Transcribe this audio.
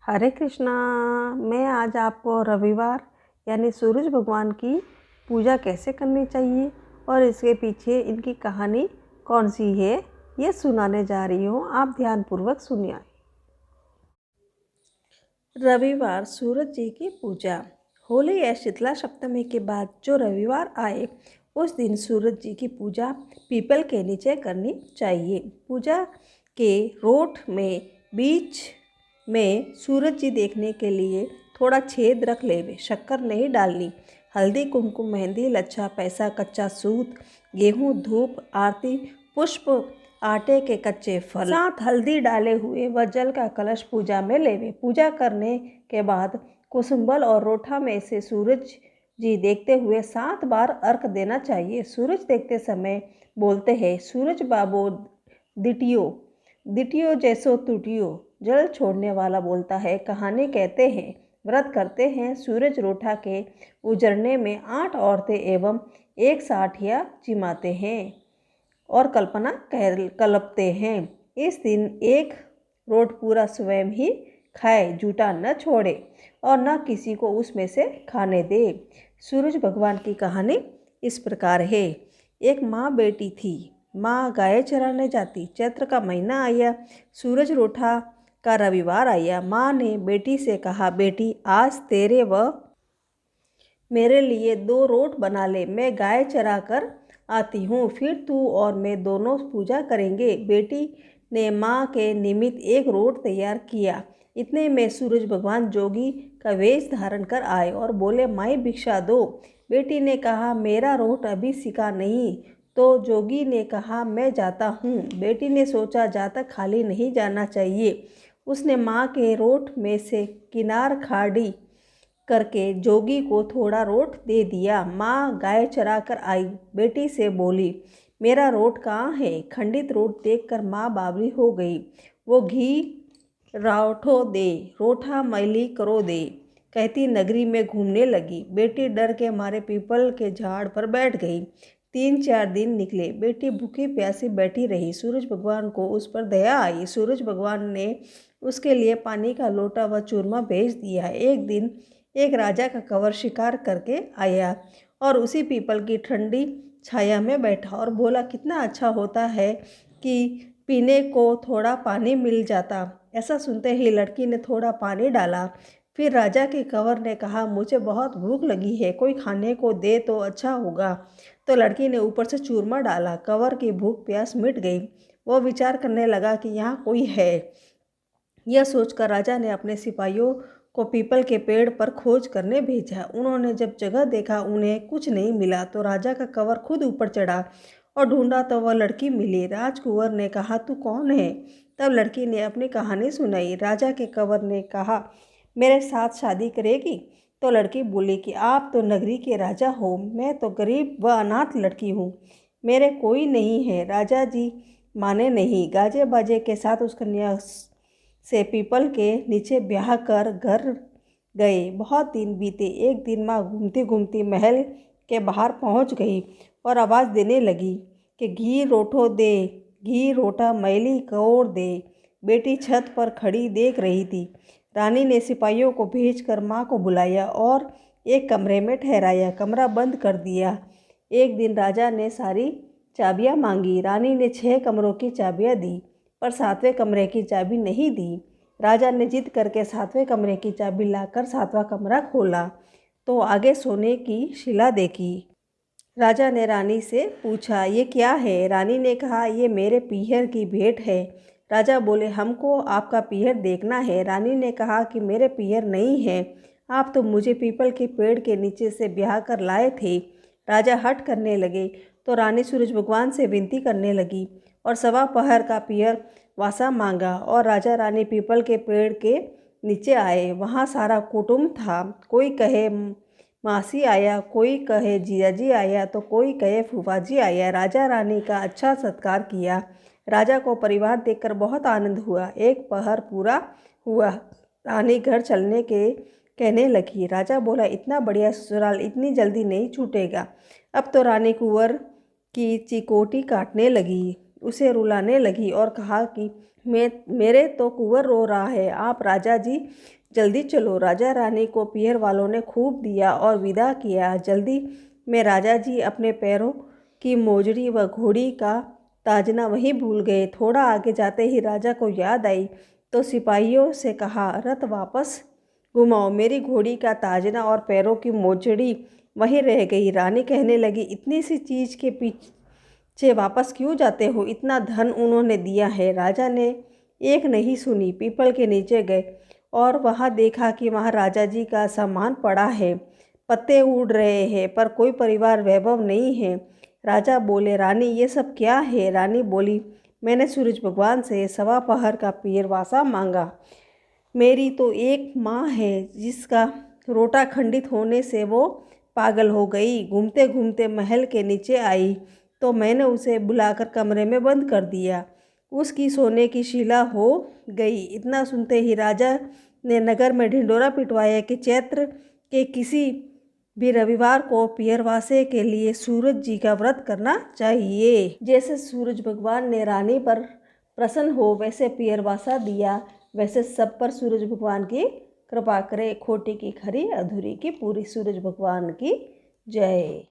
हरे कृष्णा। मैं आज आपको रविवार यानी सूरज भगवान की पूजा कैसे करनी चाहिए और इसके पीछे इनकी कहानी कौन सी है ये सुनाने जा रही हूँ। आप ध्यानपूर्वक सुनिए। रविवार सूरज जी की पूजा। होली या शीतला सप्तमी के बाद जो रविवार आए उस दिन सूरज जी की पूजा पीपल के नीचे करनी चाहिए। पूजा के रोट में बीच में सूरज जी देखने के लिए थोड़ा छेद रख लेवे। शक्कर नहीं डालनी। हल्दी, कुमकुम, मेहंदी, लच्छा, पैसा, कच्चा सूत, गेहूँ, धूप, आरती, पुष्प, आटे के कच्चे फल, साथ हल्दी डाले हुए व जल का कलश पूजा में लेवे। पूजा करने के बाद कुसुम्बल और रोठा में से सूरज जी देखते हुए 7 बार अर्घ देना चाहिए। सूरज देखते समय बोलते हैं, सूरज बाबो दिटियो दिटियो जैसो टूटियो। जल छोड़ने वाला बोलता है, कहानी कहते हैं, व्रत करते हैं। सूरज रोठा के उजड़ने में 8 औरतें एवं 1 साठिया चिमाते हैं और कल्पना कल्पते हैं। इस दिन एक रोट पूरा स्वयं ही खाए, जूठा न छोड़े और न किसी को उसमें से खाने दे। सूरज भगवान की कहानी इस प्रकार है। एक माँ बेटी थी। माँ गाय चराने जाती। चैत्र का महीना आया, सूरज रोठा का रविवार आया। माँ ने बेटी से कहा, बेटी आज तेरे व मेरे लिए 2 रोट बना ले। मैं गाय चरा कर आती हूँ, फिर तू और मैं दोनों पूजा करेंगे। बेटी ने माँ के निमित्त 1 रोट तैयार किया। इतने में सूरज भगवान जोगी का वेश धारण कर आए और बोले, माई भिक्षा दो। बेटी ने कहा, मेरा रोट अभी सिका नहीं। तो जोगी ने कहा, मैं जाता हूँ। बेटी ने सोचा, जाता खाली नहीं जाना चाहिए। उसने माँ के रोट में से किनार खाड़ी करके जोगी को थोड़ा रोट दे दिया। माँ गाय चरा कर आई। बेटी से बोली, मेरा रोट कहाँ है? खंडित रोट देखकर माँ बावली हो गई। वो घी राठो दे, रोठा मैली करो दे, कहती नगरी में घूमने लगी। बेटी डर के मारे पीपल के झाड़ पर बैठ गई। 3-4 दिन निकले। बेटी भूखी प्यासी बैठी रही। सूरज भगवान को उस पर दया आई। सूरज भगवान ने उसके लिए पानी का लोटा व चूरमा भेज दिया। एक दिन एक राजा का कंवर शिकार करके आया और उसी पीपल की ठंडी छाया में बैठा और बोला, कितना अच्छा होता है कि पीने को थोड़ा पानी मिल जाता। ऐसा सुनते ही लड़की ने थोड़ा पानी डाला। फिर राजा के कंवर ने कहा, मुझे बहुत भूख लगी है, कोई खाने को दे तो अच्छा होगा। तो लड़की ने ऊपर से चूरमा डाला। कंवर की भूख प्यास मिट गई। वो विचार करने लगा कि यहाँ कोई है। यह सोचकर राजा ने अपने सिपाहियों को पीपल के पेड़ पर खोज करने भेजा। उन्होंने जब जगह देखा उन्हें कुछ नहीं मिला तो राजा का कंवर खुद ऊपर चढ़ा और ढूंढा तो वह लड़की मिली। राजकुंवर ने कहा, तू कौन है? तब लड़की ने अपनी कहानी सुनाई। राजा के कंवर ने कहा, मेरे साथ शादी करेगी? तो लड़की बोली कि आप तो नगरी के राजा हो, मैं तो गरीब व अनाथ लड़की हूँ, मेरे कोई नहीं है। राजा जी माने नहीं। गाजे बाजे के साथ उस कन्या से पीपल के नीचे ब्याह कर घर गए। बहुत दिन बीते। एक दिन माँ घूमती घूमती महल के बाहर पहुँच गई और आवाज़ देने लगी कि घी रोठो दे, घी रोटा मैली कौर दे। बेटी छत पर खड़ी देख रही थी। रानी ने सिपाहियों को भेजकर माँ को बुलाया और एक कमरे में ठहराया, कमरा बंद कर दिया। एक दिन राजा ने सारी चाबियाँ मांगी। रानी ने 6 कमरों की चाबियाँ दी पर 7वें कमरे की चाबी नहीं दी। राजा ने जिद करके 7वें कमरे की चाबी लाकर 7वां कमरा खोला तो आगे सोने की शिला देखी। राजा ने रानी से पूछा, ये क्या है? रानी ने कहा, ये मेरे पीहर की भेंट है। राजा बोले, हमको आपका पीहर देखना है। रानी ने कहा कि मेरे पीहर नहीं है, आप तो मुझे पीपल के पेड़ के नीचे से ब्याह कर लाए थे। राजा हट करने लगे तो रानी सूरज भगवान से विनती करने लगी और 1.25 पहर का पीहर वासा मांगा और राजा रानी पीपल के पेड़ के नीचे आए। वहाँ सारा कुटुंब था। कोई कहे मासी आया, कोई कहे जीजाजी आया, तो कोई कहे फूफाजी आया। राजा रानी का अच्छा सत्कार किया। राजा को परिवार देखकर बहुत आनंद हुआ। 1 पहर पूरा हुआ। रानी घर चलने के कहने लगी। राजा बोला, इतना बढ़िया ससुराल इतनी जल्दी नहीं छूटेगा। अब तो रानी कुंवर की चिकोटी काटने लगी, उसे रुलाने लगी और कहा कि मेरे तो कुंवर रो रहा है, आप राजा जी जल्दी चलो। राजा रानी को पियर वालों ने खूब दिया और विदा किया। जल्दी में राजा जी अपने पैरों की मोजड़ी व घोड़ी का ताजना वहीं भूल गए। थोड़ा आगे जाते ही राजा को याद आई तो सिपाहियों से कहा, रथ वापस घुमाओ, मेरी घोड़ी का ताजना और पैरों की मोजड़ी वहीं रह गई। रानी कहने लगी, इतनी सी चीज़ के पीछे वापस क्यों जाते हो? इतना धन उन्होंने दिया है। राजा ने एक नहीं सुनी, पीपल के नीचे गए और वहाँ देखा कि वहाँ राजा जी का सामान पड़ा है, पत्ते उड़ रहे हैं, पर कोई परिवार वैभव नहीं है। राजा बोले, रानी ये सब क्या है? रानी बोली, मैंने सूरज भगवान से 1.25 पहर का पियरवासा मांगा। मेरी तो एक माँ है जिसका रोटा खंडित होने से वो पागल हो गई। घूमते घूमते महल के नीचे आई तो मैंने उसे बुलाकर कमरे में बंद कर दिया। उसकी सोने की शिला हो गई। इतना सुनते ही राजा ने नगर में ढिंढोरा पिटवाया कि चैत्र के किसी भी रविवार को पियरवासे के लिए सूरज जी का व्रत करना चाहिए। जैसे सूरज भगवान ने रानी पर प्रसन्न हो वैसे पियरवासा दिया, वैसे सब पर सूरज भगवान की कृपा करे। खोटी की खरी, अधूरी की पूरी। सूरज भगवान की जय।